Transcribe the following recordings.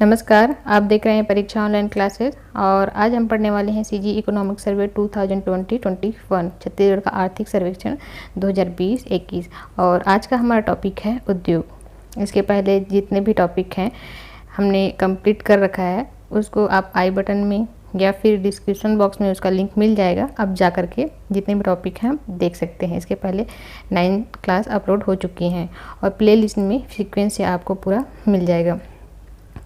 नमस्कार, आप देख रहे हैं परीक्षा ऑनलाइन क्लासेस और आज हम पढ़ने वाले हैं सीजी इकोनॉमिक सर्वे 2020-21 छत्तीसगढ़ का आर्थिक सर्वेक्षण 2020-21 और आज का हमारा टॉपिक है उद्योग। इसके पहले जितने भी टॉपिक हैं हमने कंप्लीट कर रखा है, उसको आप आई बटन में या फिर डिस्क्रिप्शन बॉक्स में उसका लिंक मिल जाएगा। अब जा कर के जितने भी टॉपिक हैं हम देख सकते हैं। इसके पहले 9 क्लास अपलोड हो चुकी हैं और प्ले लिस्ट में सीक्वेंस से आपको पूरा मिल जाएगा।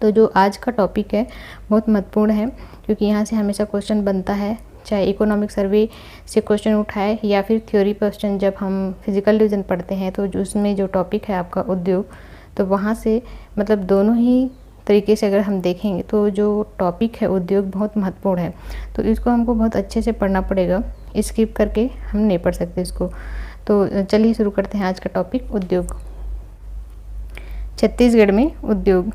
तो जो आज का टॉपिक है बहुत महत्वपूर्ण है, क्योंकि यहाँ से हमेशा क्वेश्चन बनता है, चाहे इकोनॉमिक सर्वे से क्वेश्चन उठाए या फिर थ्योरी क्वेश्चन जब हम फिजिकल डिवीज़न पढ़ते हैं तो उसमें जो टॉपिक है आपका उद्योग, तो वहाँ से मतलब दोनों ही तरीके से अगर हम देखेंगे तो जो टॉपिक है उद्योग बहुत महत्वपूर्ण है। तो इसको हमको बहुत अच्छे से पढ़ना पड़ेगा, स्किप करके हम नहीं पढ़ सकते इसको। तो चलिए शुरू करते हैं आज का टॉपिक उद्योग। छत्तीसगढ़ में उद्योग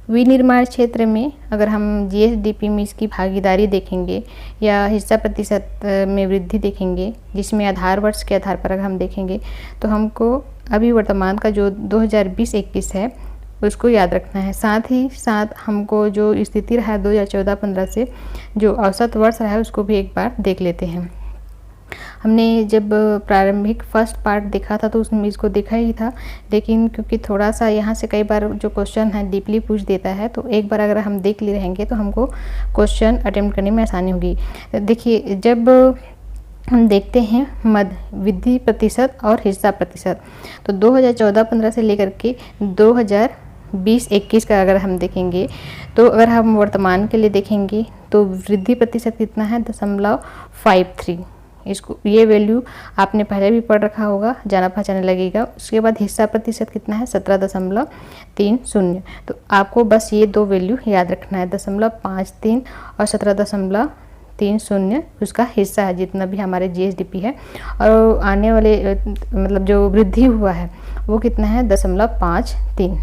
विनिर्माण क्षेत्र में अगर हम जीएसडीपी में इसकी भागीदारी देखेंगे या हिस्सा प्रतिशत में वृद्धि देखेंगे, जिसमें आधार वर्ष के आधार पर अगर हम देखेंगे तो हमको अभी वर्तमान का जो 2020-21 है उसको याद रखना है। साथ ही साथ हमको जो स्थिति रहा है 2014-15 से जो औसत वर्ष रहा है उसको भी एक बार देख लेते हैं। हमने जब प्रारंभिक फर्स्ट पार्ट देखा था तो उसमें इसको देखा ही था, लेकिन क्योंकि थोड़ा सा यहाँ से कई बार जो क्वेश्चन है डीपली पूछ देता है, तो एक बार अगर हम देख ले रहेंगे तो हमको क्वेश्चन अटेम्प्ट करने में आसानी होगी। देखिए, जब हम देखते हैं मध्य वृद्धि प्रतिशत और हिस्सा प्रतिशत, तो 2014-15 से लेकर के 2020-21 का अगर हम देखेंगे तो अगर हम वर्तमान के लिए देखेंगे तो वृद्धि प्रतिशत कितना है 0.53। इसको ये वैल्यू आपने पहले भी पढ़ रखा होगा, जाना पहचाने लगेगा। उसके बाद हिस्सा प्रतिशत कितना है 17.30। तो आपको बस ये दो वैल्यू याद रखना है, 0.53 और 17.30 उसका हिस्सा है जितना भी हमारे जीएसडीपी है। और आने वाले मतलब जो वृद्धि हुआ है वो कितना है 0.53।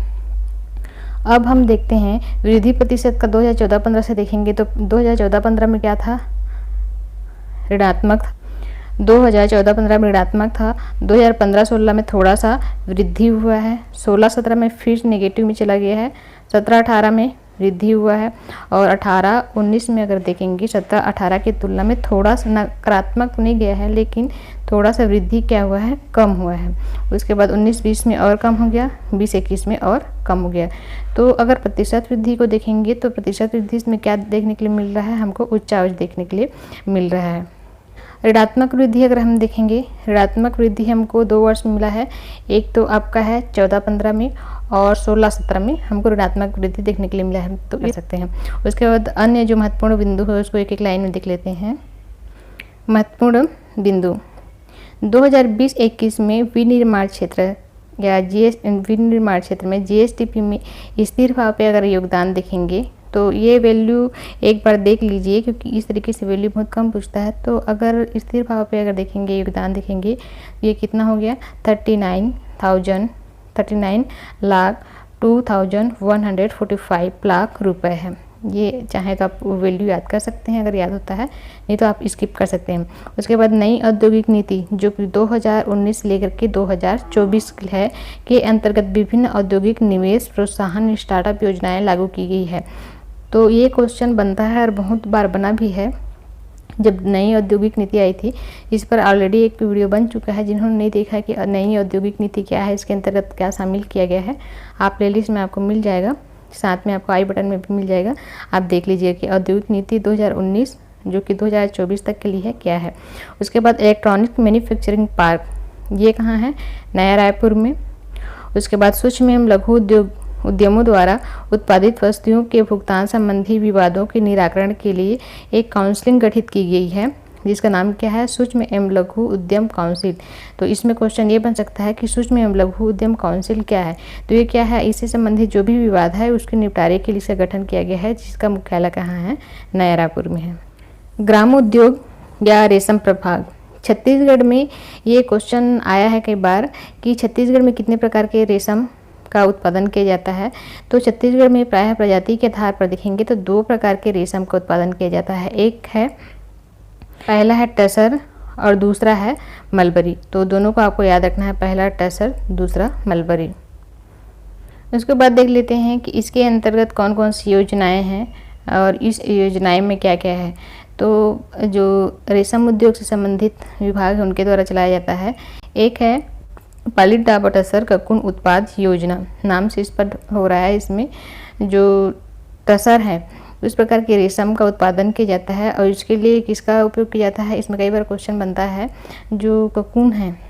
अब हम देखते हैं वृद्धि प्रतिशत का 2014-15 से देखेंगे तो 2014-15 में क्या था, ऋणात्मक। 2014-15 में ऋणात्मक था, 2015-16 में थोड़ा सा वृद्धि हुआ है, 16-17 में फिर नेगेटिव में चला गया है, 17-18 में वृद्धि हुआ है और 18-19 में अगर देखेंगे 17-18 की तुलना में थोड़ा सा नकारात्मक नहीं गया है, लेकिन थोड़ा सा वृद्धि क्या हुआ है, कम हुआ है। उसके बाद 19-20 में और कम हो गया, 20-21 में और कम हो गया। तो अगर प्रतिशत वृद्धि को देखेंगे तो प्रतिशत वृद्धि इसमें क्या देखने के लिए मिल रहा है, हमको उच्चावच देखने के लिए मिल रहा है। ऋणात्मक वृद्धि अगर हम देखेंगे, ऋणात्मक वृद्धि हमको 2 वर्ष में मिला है, एक तो आपका है 14-15 में और 16-17 में हमको ऋणात्मक वृद्धि देखने के लिए मिला है, तो ये सकते हैं। उसके बाद अन्य जो महत्वपूर्ण बिंदु है उसको एक एक लाइन में देख लेते हैं। महत्वपूर्ण बिंदु 2020-21 में विनिर्माण क्षेत्र या विनिर्माण क्षेत्र में जीएसडीपी में स्थिर भाव पे अगर योगदान देखेंगे तो ये वैल्यू एक बार देख लीजिए, क्योंकि इस तरीके से वैल्यू बहुत कम पूछता है। तो अगर स्थिर भाव पे अगर देखेंगे, योगदान देखेंगे, ये कितना हो गया 39,02,145 लाख रुपए है। ये चाहे तो आप वैल्यू याद कर सकते हैं अगर याद होता है, नहीं तो आप स्किप कर सकते हैं। उसके बाद नई औद्योगिक नीति जो कि 2019 से लेकर के 2024 है के अंतर्गत विभिन्न औद्योगिक निवेश प्रोत्साहन स्टार्टअप योजनाएं लागू की गई है। तो ये क्वेश्चन बनता है और बहुत बार बना भी है। जब नई औद्योगिक नीति आई थी, इस पर ऑलरेडी एक वीडियो बन चुका है, जिन्होंने नहीं देखा कि नई औद्योगिक नीति क्या है, इसके अंतर्गत क्या शामिल किया गया है, आप प्लेलिस्ट में आपको मिल जाएगा, साथ में आपको आई बटन में भी मिल जाएगा। आप देख लीजिए कि औद्योगिक नीति 2019 जो कि 2024 तक के लिए है क्या है। उसके बाद इलेक्ट्रॉनिक मैन्युफैक्चरिंग पार्क, ये कहाँ है, नया रायपुर में। उसके बाद सूक्ष्म एवं लघु उद्यमों द्वारा उत्पादित वस्तुओं के भुगतान संबंधी विवादों के निराकरण के लिए एक काउंसिलिंग गठित की गई है, जिसका नाम क्या है, सूक्ष्म एवं लघु उद्यम काउंसिल। तो इसमें क्वेश्चन ये बन सकता है कि सूक्ष्म एवं लघु उद्यम काउंसिल क्या है। तो ये क्या है, इससे संबंधित जो भी विवाद है उसके निपटारे के लिए इसका गठन किया गया है, जिसका मुख्यालय कहाँ है, नया रायपुर में है। ग्राम उद्योग या रेशम प्रभाग, छत्तीसगढ़ में ये क्वेश्चन आया है कई बार कि छत्तीसगढ़ में कितने प्रकार के रेशम का उत्पादन किया जाता है। तो छत्तीसगढ़ में प्रायः प्रजाति के आधार पर देखेंगे तो 2 प्रकार के रेशम का उत्पादन किया जाता है। एक है, पहला है टसर और दूसरा है मलबरी। तो दोनों को आपको याद रखना है, पहला टसर, दूसरा मलबरी। उसके बाद देख लेते हैं कि इसके अंतर्गत कौन कौन सी योजनाएं हैं और इस योजनाएं में क्या क्या है। तो जो रेशम उद्योग से संबंधित विभाग है उनके द्वारा चलाया जाता है। एक है पालीटाबा टसर ककुन उत्पाद योजना, नाम से स्पष्ट हो रहा है इसमें जो टसर है उस प्रकार के रेशम का उत्पादन किया जाता है और इसके लिए किसका उपयोग किया जाता है, इसमें कई बार क्वेश्चन बनता है। जो ककून है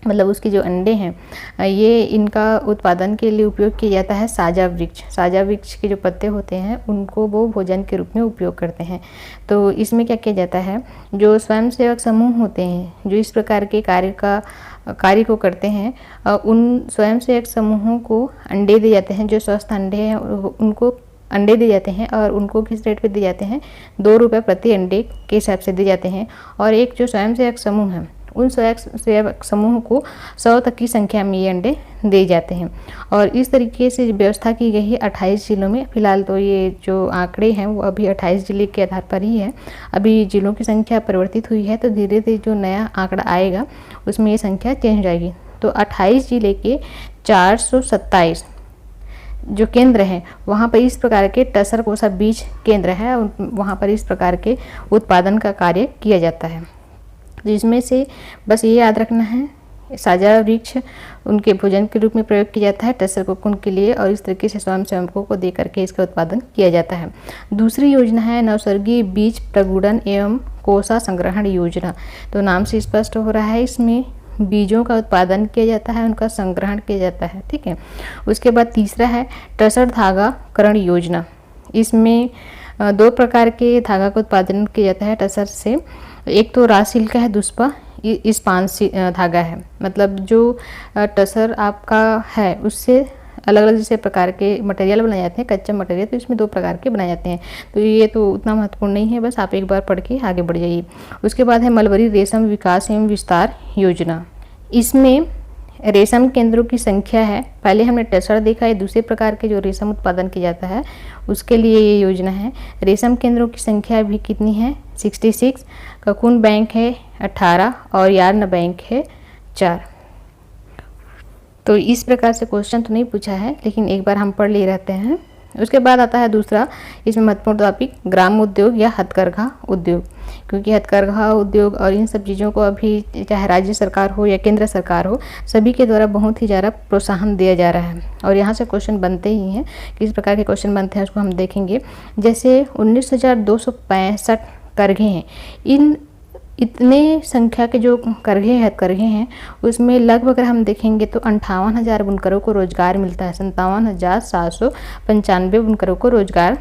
मतलब उसके जो अंडे हैं ये इनका उत्पादन के लिए उपयोग किया जाता है साजा वृक्ष। साजा वृक्ष के जो पत्ते होते हैं उनको वो भोजन के रूप में उपयोग करते हैं। तो इसमें क्या किया जाता है, जो स्वयंसेवक समूह होते हैं जो इस प्रकार के कार्य को करते हैं उन स्वयंसेवक समूहों को अंडे दिए जाते हैं। जो स्वस्थ अंडे हैं उनको अंडे दिए जाते हैं और उनको किस रेट पे दिए जाते हैं, 2 रुपये प्रति अंडे के हिसाब से दिए जाते हैं। और एक जो स्वयंसेवक समूह है उन स्वयंसेवक समूह को 100 तक की संख्या में ये अंडे दिए जाते हैं। और इस तरीके से व्यवस्था की गई है 28 जिलों में। फिलहाल तो ये जो आंकड़े हैं वो अभी 28 जिले के आधार पर ही है, अभी जिलों की संख्या परिवर्तित हुई है। तो धीरे धीरे जो नया आंकड़ा आएगा उसमें ये संख्या चेंज हो जाएगी। तो 28 जिले के 427 जो केंद्र हैं वहाँ पर इस प्रकार के टसर कोसा बीज केंद्र है और वहाँ पर इस प्रकार के उत्पादन का कार्य किया जाता है। तो इसमें से बस ये याद रखना है, साजा वृक्ष उनके भोजन के रूप में प्रयोग किया जाता है टसर कोकून के लिए और इस तरीके से स्वयंसेवकों को दे करके इसका उत्पादन किया जाता है। दूसरी योजना है नवसर्गीय बीज प्रगुणन एवं कोसा संग्रहण योजना। तो नाम से स्पष्ट हो रहा है इसमें बीजों का उत्पादन किया जाता है, उनका संग्रहण किया जाता है, ठीक है। उसके बाद तीसरा है टसर धागाकरण योजना। इसमें 2 प्रकार के धागा का उत्पादन किया जाता है टसर से। एक तो रासिल का है, दूसरा इस्पान धागा है। मतलब जो टसर आपका है उससे अलग अलग जैसे प्रकार के मटेरियल बनाए जाते हैं, कच्चा मटेरियल, तो इसमें 2 प्रकार के बनाए जाते हैं। तो ये तो उतना महत्वपूर्ण नहीं है, बस आप एक बार पढ़ के आगे बढ़ जाइए। उसके बाद है मलबरी रेशम विकास एवं विस्तार योजना। इसमें रेशम केंद्रों की संख्या है, पहले हमने टसर देखा है, दूसरे प्रकार के जो रेशम उत्पादन किया जाता है उसके लिए ये योजना है। रेशम केंद्रों की संख्या भी कितनी है, 66। ककून बैंक है 18 और यार्न बैंक है 4। तो इस प्रकार से क्वेश्चन तो नहीं पूछा है लेकिन एक बार हम पढ़ ले रहते हैं। उसके बाद आता है दूसरा इसमें महत्वपूर्ण टॉपिक ग्राम उद्योग या हथकरघा उद्योग, क्योंकि हथकरघा उद्योग और इन सब चीज़ों को अभी चाहे राज्य सरकार हो या केंद्र सरकार हो सभी के द्वारा बहुत ही ज़्यादा प्रोत्साहन दिया जा रहा है और यहाँ से क्वेश्चन बनते ही हैं। किस प्रकार के क्वेश्चन बनते हैं उसको हम देखेंगे। जैसे 19,265 करघे हैं, इन इतने संख्या के जो करघे हथकरघे हैं उसमें लगभग अगर हम देखेंगे तो 58,000 बुनकरों को रोजगार मिलता है, 57,795 बुनकरों को रोजगार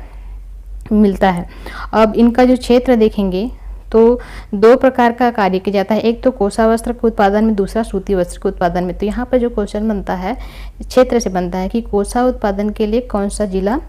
मिलता है। अब इनका जो क्षेत्र देखेंगे तो 2 प्रकार का कार्य किया जाता है, एक तो कोसा वस्त्र के उत्पादन में, दूसरा सूती वस्त्र के उत्पादन में। तो यहाँ पर जो क्वेश्चन बनता है क्षेत्र से बनता है कि कोसा उत्पादन के लिए कौन सा जिला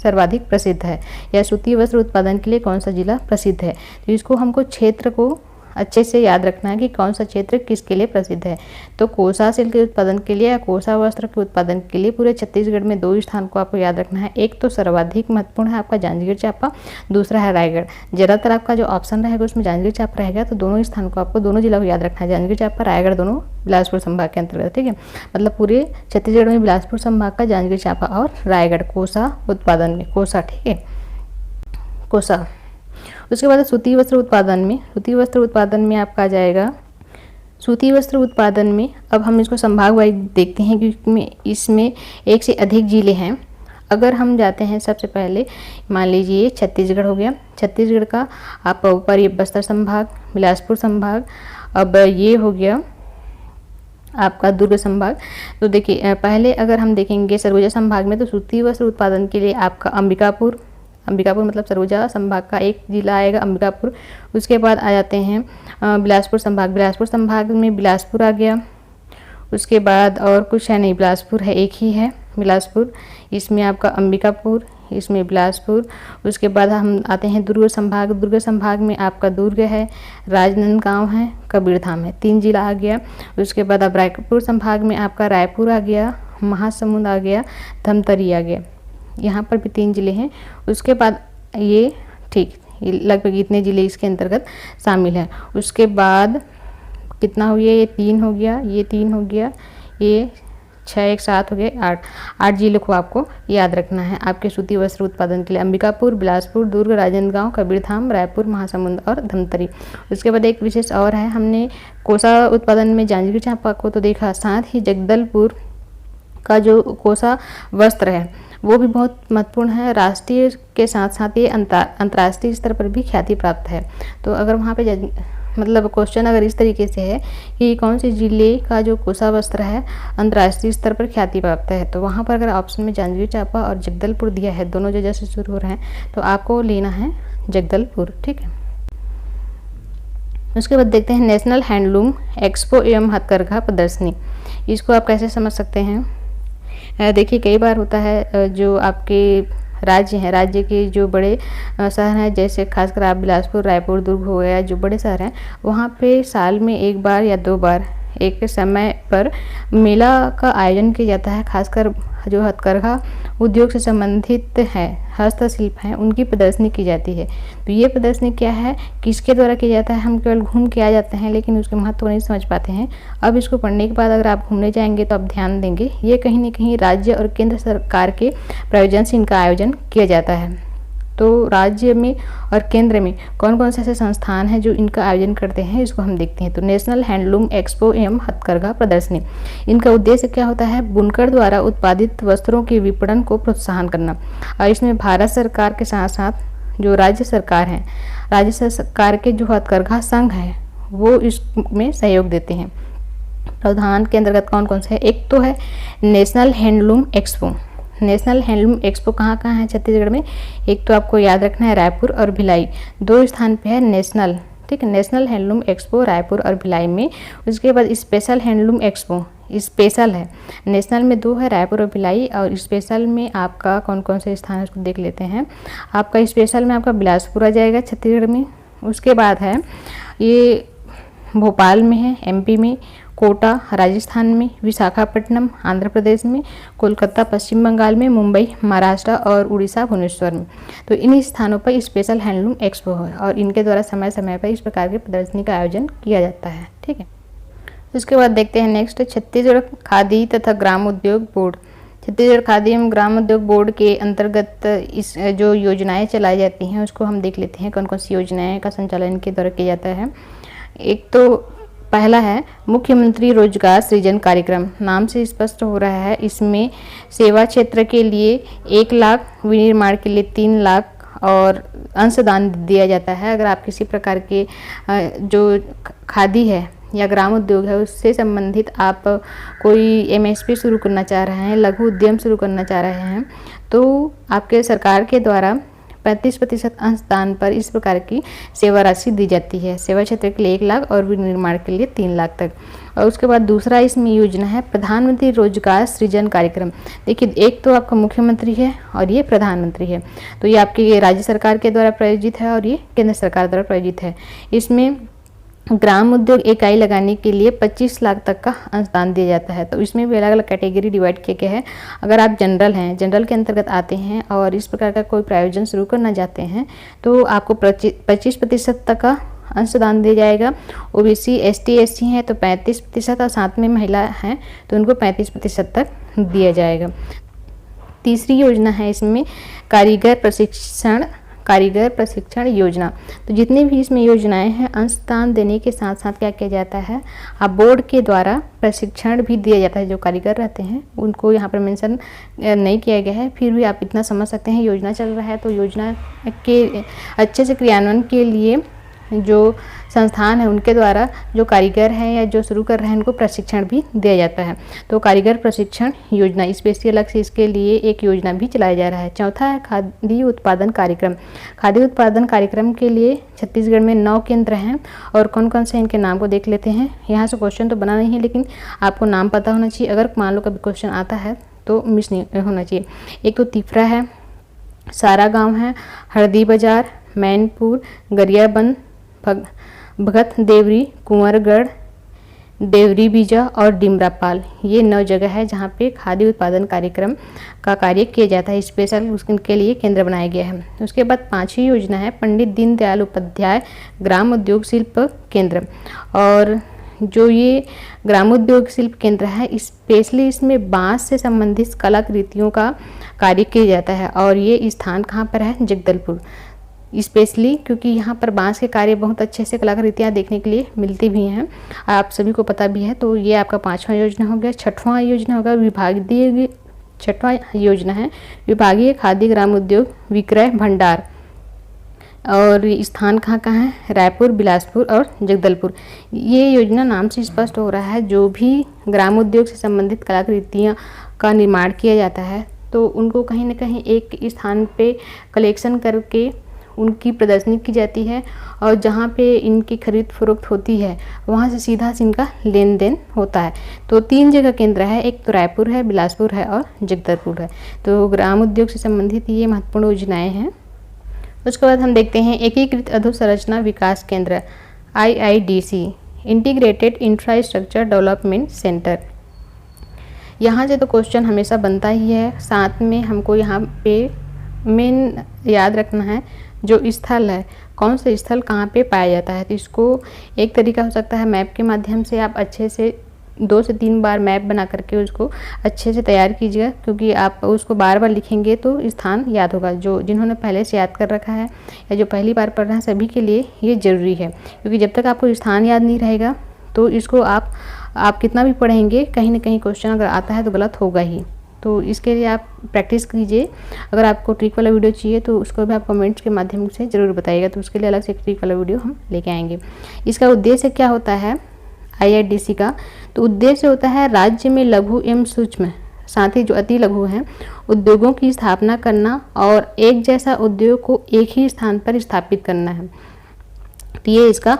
सर्वाधिक प्रसिद्ध है या सूती वस्त्र उत्पादन के लिए कौन सा जिला प्रसिद्ध है। तो इसको हमको क्षेत्र को अच्छे से याद रखना है कि कौन सा क्षेत्र किसके लिए प्रसिद्ध है। तो कोसा सिल्क के उत्पादन के लिए या कोसा वस्त्र के उत्पादन के लिए पूरे छत्तीसगढ़ में 2 स्थान को आपको याद रखना है। एक तो सर्वाधिक महत्वपूर्ण है आपका जांजगीर चांपा, दूसरा है रायगढ़। ज़्यादातर आपका जो ऑप्शन रहेगा उसमें जांजगीर चांपा रहेगा, तो दोनों स्थान को आपको, दोनों जिला को याद रखना है। जांजगीर चांपा रायगढ़ दोनों बिलासपुर संभाग के अंतर्गत, ठीक है। मतलब पूरे छत्तीसगढ़ में बिलासपुर संभाग का जांजगीर चांपा और रायगढ़ कोसा उत्पादन में, कोसा, ठीक है, कोसा। उसके बाद सूती वस्त्र उत्पादन में, सूती वस्त्र उत्पादन में आपका आ जाएगा सूती वस्त्र उत्पादन में। अब हम इसको संभाग वाइज देखते हैं क्योंकि इसमें 1 से अधिक जिले हैं। अगर हम जाते हैं सबसे पहले मान लीजिए छत्तीसगढ़ हो गया, छत्तीसगढ़ का आप ऊपर ये बस्तर संभाग, बिलासपुर संभाग, अब ये हो गया आपका दुर्ग संभाग। तो देखिए पहले अगर हम देखेंगे सरगुजा संभाग में तो सूती वस्त्र उत्पादन के लिए आपका अंबिकापुर मतलब सरगुजा संभाग का एक जिला आएगा अंबिकापुर। उसके बाद आ जाते हैं बिलासपुर संभाग, बिलासपुर संभाग में बिलासपुर आ गया। उसके बाद और कुछ है नहीं, बिलासपुर है, एक ही है बिलासपुर, इसमें आपका अंबिकापुर, इसमें बिलासपुर। उसके बाद हम आते हैं दुर्ग संभाग, दुर्ग संभाग में आपका दुर्ग है, राजनांदगांव है, कबीरधाम है, 3 जिला आ गया। उसके बाद अब रायपुर संभाग में आपका रायपुर आ गया, महासमुंद आ गया, धमतरी आ गया, यहाँ पर भी 3 जिले हैं। उसके बाद ये ठीक लगभग इतने जिले इसके अंतर्गत शामिल हैं। उसके बाद कितना हो गया, ये 3 हो गया, ये 3 हो गया, ये 6 1 7 हो गए 8 जिलों को आपको याद रखना है आपके सूती वस्त्र उत्पादन के लिए। अंबिकापुर, बिलासपुर, दुर्ग, राजनांदगांव, कबीरधाम, रायपुर, महासमुंद और धमतरी। उसके बाद एक विशेष और है, हमने कोसा उत्पादन में जांजगीर चांपा को तो देखा, साथ ही जगदलपुर का जो कोसा वस्त्र है वो भी बहुत महत्वपूर्ण है। राष्ट्रीय के साथ साथ ये अंतर्राष्ट्रीय स्तर पर भी ख्याति प्राप्त है। तो अगर वहाँ पे मतलब क्वेश्चन अगर इस तरीके से है कि कौन से जिले का जो कोसा वस्त्र है अंतर्राष्ट्रीय स्तर पर ख्याति प्राप्त है, तो वहाँ पर अगर ऑप्शन में जांजगीर चांपा और जगदलपुर दिया है, दोनों जगह से शुरू हो रहे हैं, तो आपको लेना है जगदलपुर। ठीक है। उसके बाद देखते हैं नेशनल हैंडलूम एक्सपो एवं हथकरघा प्रदर्शनी। इसको आप कैसे समझ सकते हैं? देखिए कई बार होता है जो आपके राज्य हैं, राज्य के जो बड़े शहर हैं, जैसे खासकर आप बिलासपुर, रायपुर, दुर्ग हो गया, जो बड़े शहर हैं वहाँ पे साल में 1 बार या 2 बार एक समय पर मेला का आयोजन किया जाता है। खासकर जो हथकरघा उद्योग से संबंधित है, हस्तशिल्प हैं, उनकी प्रदर्शनी की जाती है। तो ये प्रदर्शनी क्या है, किसके द्वारा किया जाता है? हम केवल घूम के आ जाते हैं लेकिन उसके महत्व को नहीं समझ पाते हैं। अब इसको पढ़ने के बाद अगर आप घूमने जाएंगे तो आप ध्यान देंगे, ये कहीं ना कहीं राज्य और केंद्र सरकार के प्रायोजन से इनका आयोजन किया जाता है। तो राज्य में और केंद्र में कौन कौन से ऐसे संस्थान हैं जो इनका आयोजन करते हैं, इसको हम देखते हैं। तो नेशनल हैंडलूम एक्सपो एवं हथकरघा प्रदर्शनी, इनका उद्देश्य क्या होता है? बुनकर द्वारा उत्पादित वस्त्रों के विपणन को प्रोत्साहन करना। और इसमें भारत सरकार के साथ साथ जो राज्य सरकार हैं, राज्य सरकार के जो हथकरघा संघ है वो इसमें सहयोग देते हैं। प्रावधान के अंतर्गत कौन कौन से है? एक तो है national handloom expo. National handloom expo कहाँ कहाँ है छत्तीसगढ़ में? एक तो आपको याद रखना है रायपुर और भिलाई, 2 स्थान पे है नेशनल। ठीक है, नेशनल हैंडलूम एक्सपो रायपुर और भिलाई में। उसके बाद स्पेशल हैंडलूम एक्सपो, स्पेशल है, नेशनल में 2 है, रायपुर और भिलाई, और स्पेशल में आपका कौन कौन से स्थान है उसको देख लेते हैं। आपका स्पेशल में आपका बिलासपुर आ जाएगा छत्तीसगढ़ में। उसके बाद है ये भोपाल में है एमपी में, कोटा राजस्थान में, विशाखापट्टनम आंध्र प्रदेश में, कोलकाता पश्चिम बंगाल में, मुंबई महाराष्ट्र और उड़ीसा भुवनेश्वर में। तो इन स्थानों पर स्पेशल हैंडलूम एक्सपो है और इनके द्वारा समय समय पर इस प्रकार की प्रदर्शनी का आयोजन किया जाता है। ठीक है। उसके बाद देखते हैं नेक्स्ट, छत्तीसगढ़ खादी तथा ग्राम उद्योग बोर्ड। छत्तीसगढ़ खादी एवं ग्राम उद्योग बोर्ड के अंतर्गत इस जो योजनाएं चलाई जाती हैं उसको हम देख लेते हैं, कौन कौन सी योजनाएं का संचालन इनके द्वारा किया जाता है। एक तो पहला है मुख्यमंत्री रोजगार सृजन कार्यक्रम, नाम से स्पष्ट हो रहा है, इसमें सेवा क्षेत्र के लिए 1 लाख, विनिर्माण के लिए 3 लाख और अंशदान दिया जाता है। अगर आप किसी प्रकार के जो खादी है या ग्राम उद्योग है उससे संबंधित आप कोई एमएसपी शुरू करना चाह रहे हैं, लघु उद्यम शुरू करना चाह रहे हैं, तो आपके सरकार के द्वारा 35% अंशदान पर इस प्रकार की सेवा राशि दी जाती है। सेवा क्षेत्र के लिए 1 लाख और विनिर्माण के लिए 3 लाख तक। और उसके बाद दूसरा इसमें योजना है प्रधानमंत्री रोजगार सृजन कार्यक्रम। देखिए एक तो आपका मुख्यमंत्री है और ये प्रधानमंत्री है, तो ये आपके राज्य सरकार के द्वारा प्रायोजित है और ये केंद्र सरकार द्वारा प्रायोजित है। इसमें ग्राम उद्योग इकाई लगाने के लिए 25 लाख तक का अंशदान दिया जाता है। तो इसमें भी अलग अलग कैटेगरी डिवाइड किया गया है। अगर आप जनरल हैं, जनरल के अंतर्गत आते हैं और इस प्रकार का कोई प्रायोजन शुरू करना चाहते हैं तो आपको 25% तक का अंशदान दिया जाएगा। ओबीसी एसटी एससी हैं तो 35% और साथ में महिला हैं तो उनको 35% तक दिया जाएगा। तीसरी योजना है इसमें कारीगर प्रशिक्षण योजना। तो जितनी भी इसमें योजनाएं हैं अंशदान देने के साथ साथ क्या किया जाता है, आप बोर्ड के द्वारा प्रशिक्षण भी दिया जाता है। जो कारीगर रहते हैं उनको यहाँ पर मेंशन नहीं किया गया है, फिर भी आप इतना समझ सकते हैं योजना चल रहा है तो योजना के अच्छे से क्रियान्वयन के लिए जो संस्थान है उनके द्वारा जो कारीगर हैं या जो शुरू कर रहे हैं उनको प्रशिक्षण भी दिया जाता है। तो कारीगर प्रशिक्षण योजना स्पेशली अलग से इसके लिए एक योजना भी चलाया जा रहा है। चौथा है खादी उत्पादन कार्यक्रम। खादी उत्पादन कार्यक्रम के लिए छत्तीसगढ़ में 9 केंद्र हैं और कौन कौन से इनके नाम को देख लेते हैं। यहाँ से क्वेश्चन तो बना नहीं है लेकिन आपको नाम पता होना चाहिए, अगर मान लो कभी क्वेश्चन आता है तो मिस नहीं होना चाहिए। एक तो तिफरा है, सारा गाँव है, हरदी बाजार, मैनपुर, गरियाबंद, भगत देवरी, कुंवरगढ़, देवरी बीजा और डिमरापाल। ये 9 जगह है जहाँ पे खादी उत्पादन कार्यक्रम का कार्य किया जाता है। स्पेशल उसके लिए केंद्र बनाया गया है। उसके बाद 5वीं योजना है पंडित दीनदयाल उपाध्याय ग्राम उद्योग शिल्प केंद्र। और जो ये ग्रामोद्योग शिल्प केंद्र है, स्पेशली इसमें बांस से संबंधित कलाकृतियों का कार्य किया जाता है। और ये स्थान कहाँ पर है? जगदलपुर। स्पेशली क्योंकि यहाँ पर बांस के कार्य बहुत अच्छे से कलाकृतियाँ देखने के लिए मिलती भी हैं, आप सभी को पता भी है। तो ये आपका 5वां योजना हो गया। 6वां योजना होगा विभागीय, 6वां योजना है विभागीय खाद्य ग्रामोद्योग विक्रय भंडार। और स्थान कहाँ कहाँ है? रायपुर, बिलासपुर और जगदलपुर। ये योजना नाम से स्पष्ट हो रहा है, जो भी ग्रामोद्योग से संबंधित कलाकृतियाँ का निर्माण किया जाता है तो उनको कहीं ना कहीं एक स्थान पे कलेक्शन करके उनकी प्रदर्शनी की जाती है, और जहाँ पे इनकी खरीद फरोख्त होती है वहाँ से सीधा इनका लेन देन होता है। तो 3 जगह केंद्र है, एक तो रायपुर है, बिलासपुर है और जगदलपुर है। तो ग्राम उद्योग से संबंधित ये महत्वपूर्ण योजनाएं हैं। उसके बाद हम देखते हैं एकीकृत अधोसंरचना विकास केंद्र IIDC, integrated infrastructure development centre. यहाँ से तो क्वेश्चन हमेशा बनता ही है। साथ में हमको यहाँ पे मेन याद रखना है जो स्थल है, कौन सा स्थल कहाँ पे पाया जाता है। तो इसको एक तरीका हो सकता है मैप के माध्यम से आप अच्छे से 2 से 3 बार मैप बना करके उसको अच्छे से तैयार कीजिएगा, क्योंकि आप उसको बार बार लिखेंगे तो स्थान याद होगा। जो जिन्होंने पहले से याद कर रखा है या जो पहली बार पढ़ रहे हैं सभी के लिए ये ज़रूरी है, क्योंकि जब तक आपको स्थान याद नहीं रहेगा तो इसको आप कितना भी पढ़ेंगे कहीं ना कहीं क्वेश्चन अगर आता है तो गलत होगा ही। तो इसके लिए आप प्रैक्टिस कीजिए। अगर आपको ट्रिक वाला वीडियो चाहिए तो उसको भी आप कमेंट्स के माध्यम से ज़रूर बताइएगा, तो उसके लिए अलग से ट्रिक वाला वीडियो हम लेके आएंगे। इसका उद्देश्य क्या होता है IIDC का? तो उद्देश्य होता है राज्य में लघु एवं सूक्ष्म, साथ ही जो अति लघु हैं, उद्योगों की स्थापना करना और एक जैसा उद्योग को एक ही स्थान पर स्थापित करना है। तो ये इसका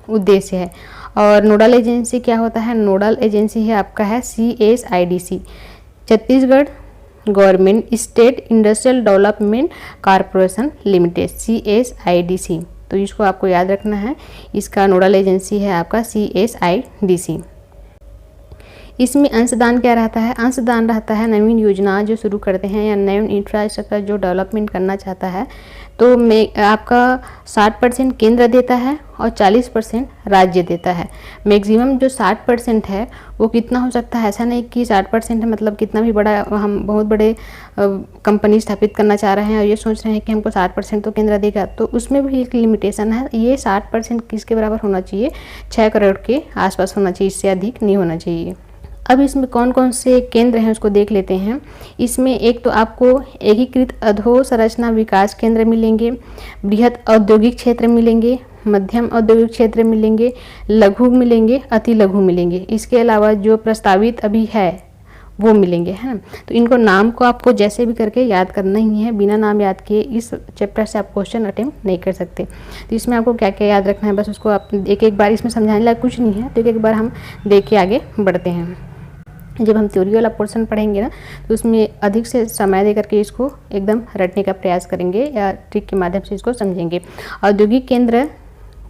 उद्देश्य है। और नोडल एजेंसी क्या होता है? नोडल एजेंसी है आपका है CSIDC, Chhattisgarh government state industrial development corporation limited, CSIDC। तो इसको आपको याद रखना है। इसका नोडल एजेंसी है आपका CSIDC। इसमें अंशदान क्या रहता है? अंशदान रहता है नवीन योजना जो शुरू करते हैं या नवीन इंफ्रास्ट्रक्चर जो डेवलपमेंट करना चाहता है, तो में आपका 60% केंद्र देता है और 40% राज्य देता है। मैक्सिमम जो 60% है वो कितना हो सकता है? ऐसा नहीं कि 60% है मतलब कितना भी बड़ा, हम बहुत बड़े कंपनी स्थापित करना चाह रहे हैं और ये सोच रहे हैं कि हमको 60% तो केंद्र देगा, तो उसमें भी एक लिमिटेशन है। ये 60% किसके बराबर होना चाहिए? 6 करोड़ के आसपास होना चाहिए, इससे अधिक नहीं होना चाहिए। अब इसमें कौन कौन से केंद्र हैं उसको देख लेते हैं। इसमें एक तो आपको एकीकृत अधोसंरचना विकास केंद्र मिलेंगे, बृहत औद्योगिक क्षेत्र मिलेंगे, मध्यम औद्योगिक क्षेत्र मिलेंगे, लघु मिलेंगे, अति लघु मिलेंगे। इसके अलावा जो प्रस्तावित अभी है वो मिलेंगे, है ना। तो इनको नाम को आपको जैसे भी करके याद करना ही है, बिना नाम याद किए इस चैप्टर से आप क्वेश्चन अटेम्प्ट नहीं कर सकते। तो इसमें आपको क्या क्या याद रखना है, बस उसको आप एक बार, इसमें समझाने लायक कुछ नहीं है, तो एक बार हम देख के आगे बढ़ते हैं। जब हम थ्योरी वाला पोर्शन पढ़ेंगे ना तो उसमें अधिक से समय दे करके इसको एकदम रटने का प्रयास करेंगे या ट्रिक के माध्यम से इसको समझेंगे। औद्योगिक केंद्र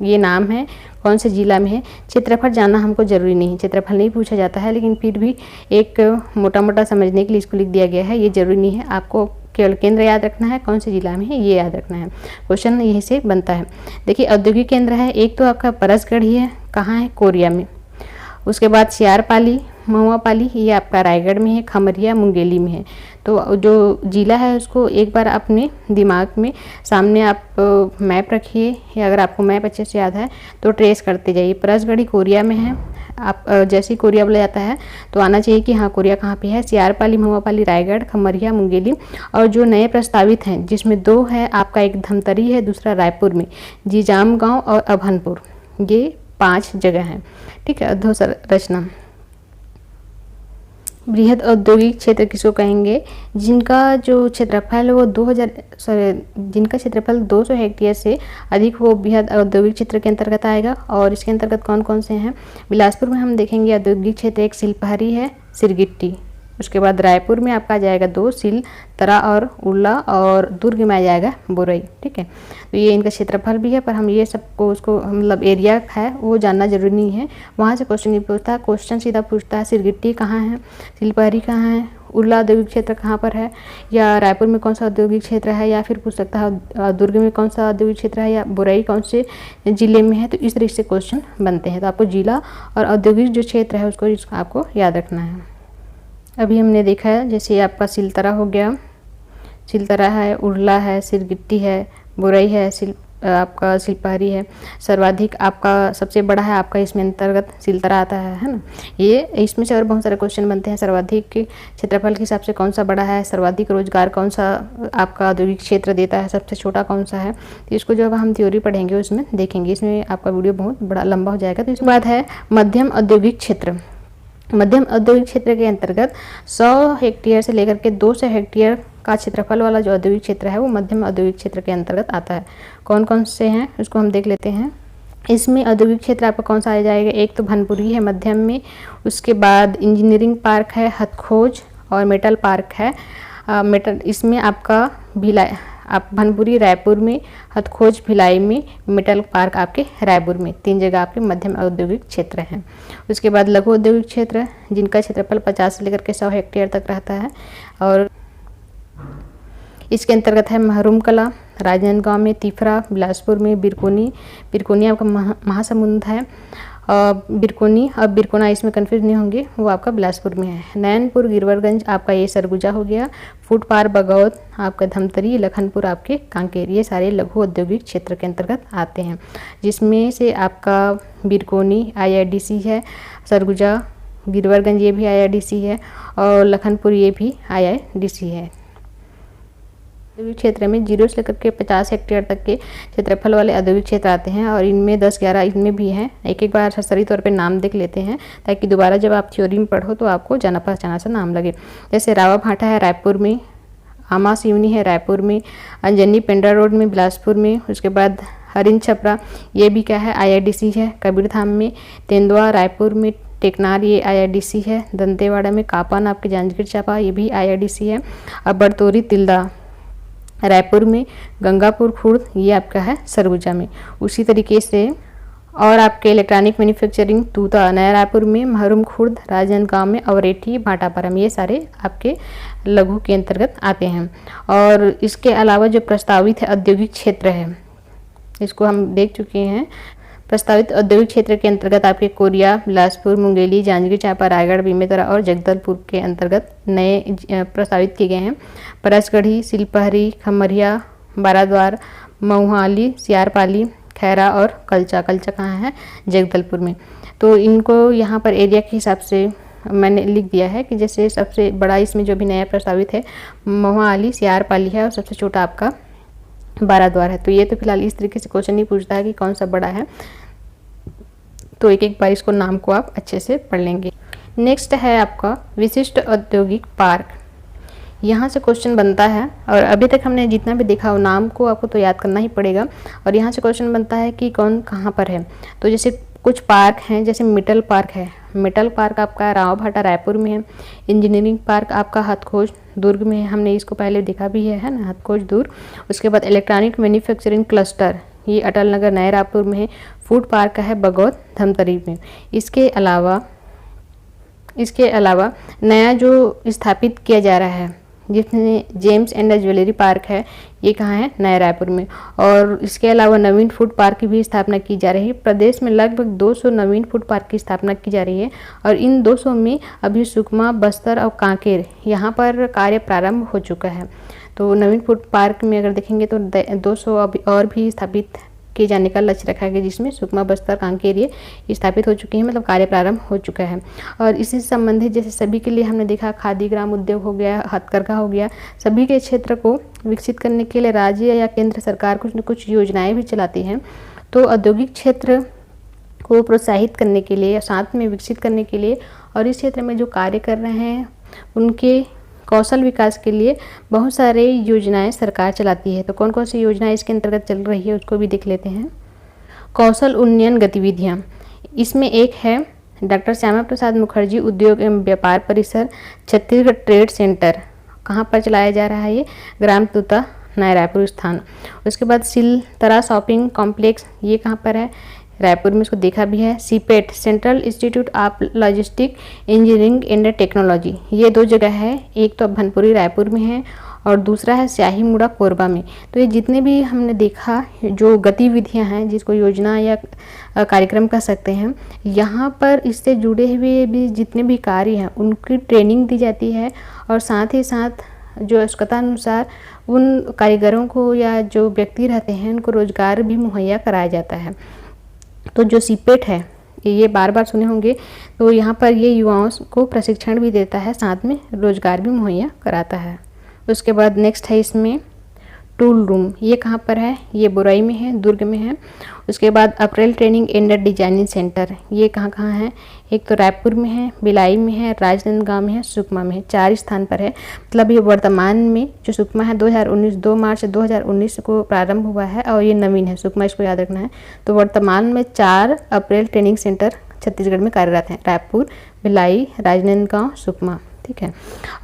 ये नाम है, कौन से जिला में है। क्षेत्रफल जानना हमको ज़रूरी नहीं, क्षेत्रफल नहीं पूछा जाता है, लेकिन फिर भी एक मोटा मोटा समझने के लिए इसको लिख दिया गया है। ये ज़रूरी नहीं है, आपको केवल केंद्र याद रखना है, कौन से जिला में है ये याद रखना है। क्वेश्चन यहीं से बनता है। देखिए औद्योगिक केंद्र है, एक तो आपका परसगढ़ ही है, कहाँ है? कोरिया में। उसके बाद सियारपाली, महुआपाली, ये आपका रायगढ़ में है, खमरिया मुंगेली में है। तो जो जिला है उसको एक बार अपने दिमाग में सामने आप मैप रखिए, या अगर आपको मैप अच्छे से याद है तो ट्रेस करते जाइए। परसगढ़ी कोरिया में है। आप जैसे ही कोरिया बोला जाता है तो आना चाहिए कि हाँ कोरिया कहाँ पे है। सियारपाली, महुआपाली, रायगढ़, खमरिया, मुंगेली। और जो नए प्रस्तावित हैं जिसमें 2 है आपका, एक धमतरी है, दूसरा रायपुर में, जीजाम गाँव और अभनपुर, ये 5 जगह हैं। ठीक है। अधोसंरचना बृहद औद्योगिक क्षेत्र किसको कहेंगे? जिनका जो क्षेत्रफल है वो जिनका क्षेत्रफल 200 हेक्टेयर से अधिक वो बृहद औद्योगिक क्षेत्र के अंतर्गत आएगा। और इसके अंतर्गत कौन कौन से हैं? बिलासपुर में हम देखेंगे औद्योगिक क्षेत्र, एक सिलपहरी है, सिरगिट्टी, उसके बाद रायपुर में आपका आ जाएगा 2, सिलतरा और उल्ला, और दुर्ग में आ जाएगा बोरई। ठीक है, तो ये इनका क्षेत्रफल भी है, पर हम ये सबको उसको मतलब एरिया है वो जानना जरूरी नहीं है। वहाँ से क्वेश्चन नहीं पूछता, क्वेश्चन सीधा पूछता है सिरगिट्टी कहाँ है, सिलपहरी कहाँ है, उल्ला औद्योगिक क्षेत्र कहाँ पर है, या रायपुर में कौन सा औद्योगिक क्षेत्र है, या फिर पूछ सकता है दुर्ग में कौन सा औद्योगिक क्षेत्र है, या बोरई कौन से जिले में है। तो इस तरीके से क्वेश्चन बनते हैं। तो आपको जिला और औद्योगिक जो क्षेत्र है उसको आपको याद रखना है। अभी हमने देखा है जैसे आपका सिलतरा हो गया, सिलतरा है, उल्ला है, सिरगिट्टी है, बोरई है, आपका सिलपहरी है। सर्वाधिक आपका सबसे बड़ा है आपका इसमें अंतर्गत सिलतरा आता है ना। ये इसमें से और बहुत सारे क्वेश्चन बनते हैं। सर्वाधिक क्षेत्रफल के हिसाब से कौन सा बड़ा है, सर्वाधिक रोजगार कौन सा आपका औद्योगिक क्षेत्र देता है, सबसे छोटा कौन सा है। तो इसको जब हम थ्योरी पढ़ेंगे उसमें देखेंगे। इसमें आपका वीडियो बहुत बड़ा लंबा हो जाएगा। तो इसके बाद है मध्यम औद्योगिक क्षेत्र। मध्यम औद्योगिक क्षेत्र के अंतर्गत 100 हेक्टेयर से लेकर के 200 हेक्टेयर का क्षेत्रफल वाला जो औद्योगिक क्षेत्र है वो मध्यम औद्योगिक क्षेत्र के अंतर्गत आता है। कौन कौन से हैं उसको हम देख लेते हैं। इसमें औद्योगिक क्षेत्र आपका कौन सा आ जाएगा, एक तो भनपुरी है मध्यम में, उसके बाद इंजीनियरिंग पार्क है, हथखोज और मेटल पार्क है। मेटल इसमें आपका भिलाई, आप भनपुरी रायपुर में, हथखोज भिलाई में, मेटल पार्क आपके रायपुर में, 3 जगह आपके मध्यम औद्योगिक क्षेत्र हैं। उसके बाद लघु औद्योगिक क्षेत्र जिनका क्षेत्रफल 50 से लेकर के 100 हेक्टेयर तक रहता है, और इसके अंतर्गत है महरूम कला, राजनांदगांव में, तिफरा, बिलासपुर में, बिरकोनी आपका महासमुंद है, बिरकोनी और बिरकोना इसमें कन्फ्यूज नहीं होंगे, वो आपका बिलासपुर में है। नैनपुर, गिरवरगंज आपका ये सरगुजा हो गया, फूटपार, बगौत आपका धमतरी, लखनपुर आपके कांकेर, ये सारे लघु औद्योगिक क्षेत्र के अंतर्गत आते हैं। जिसमें से आपका बिरकोनी IIDC है, सरगुजा, गिरवरगंज ये भी IIDC है, और लखनपुर ये भी IIDC है। औद्योगिक क्षेत्र में 0 से लेकर के 50 हेक्टेयर तक के क्षेत्रफल वाले औद्योगिक क्षेत्र आते हैं, और इनमें 10-11 इनमें भी हैं। एक बार सरसरी तौर पे नाम देख लेते हैं ताकि दोबारा जब आप थ्योरी में पढ़ो तो आपको जाना पहचाना सा नाम लगे। जैसे रावा भाटा है रायपुर में, आमा सिवनी है रायपुर में, अंजनी पेंड्रा रोड में बिलासपुर में, उसके बाद हरिन छपरा ये भी क्या है IIDC है, कबीरधाम में, तेंदुआ रायपुर में, टेकनार ये IIDC है, दंतेवाड़ा में, कापान आपके जांजगीर चांपा ये भी IIDC है, और बरतौरी तिल्दा रायपुर में, गंगापुर खुर्द ये आपका है सरगुजा में। उसी तरीके से और आपके इलेक्ट्रॉनिक मैन्युफैक्चरिंग तूता नया रायपुर में, महरूम खुर्द राजनांदगांव में, अवरेठी भाटापारा ये सारे आपके लघु के अंतर्गत आते हैं। और इसके अलावा जो प्रस्तावित है औद्योगिक क्षेत्र है इसको हम देख चुके हैं। प्रस्तावित औद्योगिक क्षेत्र के अंतर्गत आपके कोरिया, बिलासपुर, मुंगेली, जांजगीर चांपा, रायगढ़, बेमेतरा और जगदलपुर के अंतर्गत नए प्रस्तावित किए गए हैं। परसगढ़ी, सिलपहरी, खमरिया, बाराद्वार, मऊहाली, सियारपाली, खैरा और कल्चा कहाँ है, जगदलपुर में। तो इनको यहाँ पर एरिया के हिसाब से मैंने लिख दिया है कि जैसे सबसे बड़ा इसमें जो भी नया प्रस्तावित है मऊहाली, सियारपाली है, और सबसे छोटा आपका बाराद्वार है। तो ये तो फिलहाल इस तरीके से क्वेश्चन नहीं पूछता है कि कौन सा बड़ा है, तो एक बार इसको नाम को आप अच्छे से पढ़ लेंगे। नेक्स्ट है आपका विशिष्ट औद्योगिक पार्क। यहाँ से क्वेश्चन बनता है, और अभी तक हमने जितना भी देखा हो नाम को आपको तो याद करना ही पड़ेगा, और यहाँ से क्वेश्चन बनता है कि कौन कहाँ पर है। तो जैसे कुछ पार्क हैं, जैसे मेटल पार्क है, मेटल पार्क आपका राव भाटा रायपुर में है। इंजीनियरिंग पार्क आपका हथखोज दुर्ग में है, हमने इसको पहले देखा भी है ना, हथखोज दुर्ग। उसके बाद इलेक्ट्रॉनिक मैन्युफैक्चरिंग क्लस्टर ये अटल नगर नए रायपुर में है। फूड पार्क है बगौत धमतरी में। इसके अलावा नया जो स्थापित किया जा रहा है जिसमें जेम्स एंड ज्वेलरी पार्क है, ये कहाँ है, नया रायपुर में। और इसके अलावा नवीन फूड पार्क की भी स्थापना की जा रही है। प्रदेश में लगभग 200 नवीन फूड पार्क की स्थापना की जा रही है, और इन 200 में अभी सुकमा, बस्तर और कांकेर यहाँ पर कार्य प्रारंभ हो चुका है। तो नवीन फूड पार्क में अगर देखेंगे तो 200 अभी और भी स्थापित किए जाने का लक्ष्य रखा गया, जिसमें सुकमा, बस्तर, कांकेर ये स्थापित हो चुके हैं, मतलब कार्य प्रारंभ हो चुका है। और इसी से संबंधित जैसे सभी के लिए हमने देखा खादी ग्राम उद्योग हो गया, हथकरघा हो गया, सभी के क्षेत्र को विकसित करने के लिए राज्य या केंद्र सरकार कुछ न कुछ योजनाएं भी चलाती हैं। तो औद्योगिक क्षेत्र को प्रोत्साहित करने के लिए, साथ में विकसित करने के लिए, और इस क्षेत्र में जो कार्य कर रहे हैं उनके कौशल विकास के लिए बहुत सारे योजनाएं सरकार चलाती है। तो कौन कौन सी योजनाएं इसके अंतर्गत चल रही है उसको भी देख लेते हैं। कौशल उन्नयन गतिविधियां, इसमें एक है डॉक्टर श्यामा प्रसाद मुखर्जी उद्योग एवं व्यापार परिसर छत्तीसगढ़ ट्रेड सेंटर कहाँ पर चलाया जा रहा है? ये ग्राम तूता नया रायपुर स्थान। उसके बाद सिलतरा शॉपिंग कॉम्प्लेक्स, ये कहाँ पर है? रायपुर में, इसको देखा भी है। CIPET central institute of logistic engineering and technology, ये 2 जगह है, एक तो भनपुरी रायपुर में है और दूसरा है स्याही मुड़ा कोरबा में। तो ये जितने भी हमने देखा जो गतिविधियां हैं, जिसको योजना या कार्यक्रम कह सकते हैं, यहाँ पर इससे जुड़े हुए भी जितने भी कार्य हैं उनकी ट्रेनिंग दी जाती है और साथ ही साथ जो आवश्यकता अनुसार उन कारीगरों को या जो व्यक्ति रहते हैं उनको रोजगार भी मुहैया कराया जाता है। तो जो सीपेट है, ये बार बार सुने होंगे, तो यहाँ पर ये युवाओं को प्रशिक्षण भी देता है, साथ में रोजगार भी मुहैया कराता है। उसके बाद नेक्स्ट है इसमें टूल रूम, ये कहाँ पर है? ये बुराई में है, दुर्ग में है। उसके बाद अप्रैल ट्रेनिंग एंड डिजाइनिंग सेंटर, ये कहाँ कहाँ है? एक तो रायपुर में है, भिलाई में है, राजनांदगांव में है, सुकमा में है, 4 स्थान पर है। मतलब ये वर्तमान में जो सुकमा है 2019 2 मार्च 2019 को प्रारंभ हुआ है और ये नवीन है सुकमा, इसको याद रखना है। तो वर्तमान में 4 अप्रैल ट्रेनिंग सेंटर छत्तीसगढ़ में कार्यरत हैं, रायपुर, भिलाई, राजनांदगांव, सुकमा, ठीक है।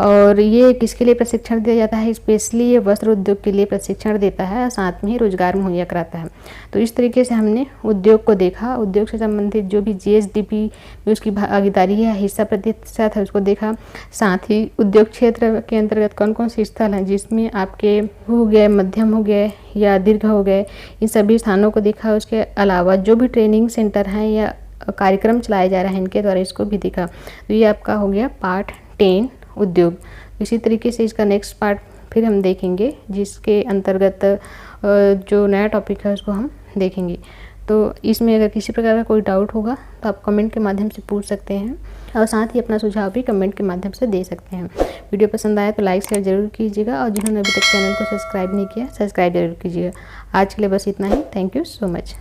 और ये किसके लिए प्रशिक्षण दिया जाता है? स्पेशली ये वस्त्र उद्योग के लिए प्रशिक्षण देता है और साथ में ही रोजगार मुहैया कराता है। तो इस तरीके से हमने उद्योग को देखा, उद्योग से संबंधित जो भी जीएसडीपी में उसकी भागीदारी है, हिस्सा प्रतिशत है, उसको देखा। साथ ही उद्योग क्षेत्र के अंतर्गत कौन कौन से स्थल हैं जिसमें आपके हो गए, मध्यम हो गए या दीर्घ हो गए, इन सभी स्थानों को देखा। उसके अलावा जो भी ट्रेनिंग सेंटर हैं या कार्यक्रम चलाए जा रहे हैं इनके द्वारा, इसको भी देखा। तो ये आपका हो गया पार्ट 10 उद्योग। इसी तरीके से इसका नेक्स्ट पार्ट फिर हम देखेंगे, जिसके अंतर्गत जो नया टॉपिक है उसको हम देखेंगे। तो इसमें अगर किसी प्रकार का कोई डाउट होगा तो आप कमेंट के माध्यम से पूछ सकते हैं और साथ ही अपना सुझाव भी कमेंट के माध्यम से दे सकते हैं। वीडियो पसंद आया तो लाइक शेयर जरूर कीजिएगा और जिन्होंने अभी तक चैनल को सब्सक्राइब नहीं किया, सब्सक्राइब जरूर कीजिएगा। आज के लिए बस इतना ही। Thank you so much.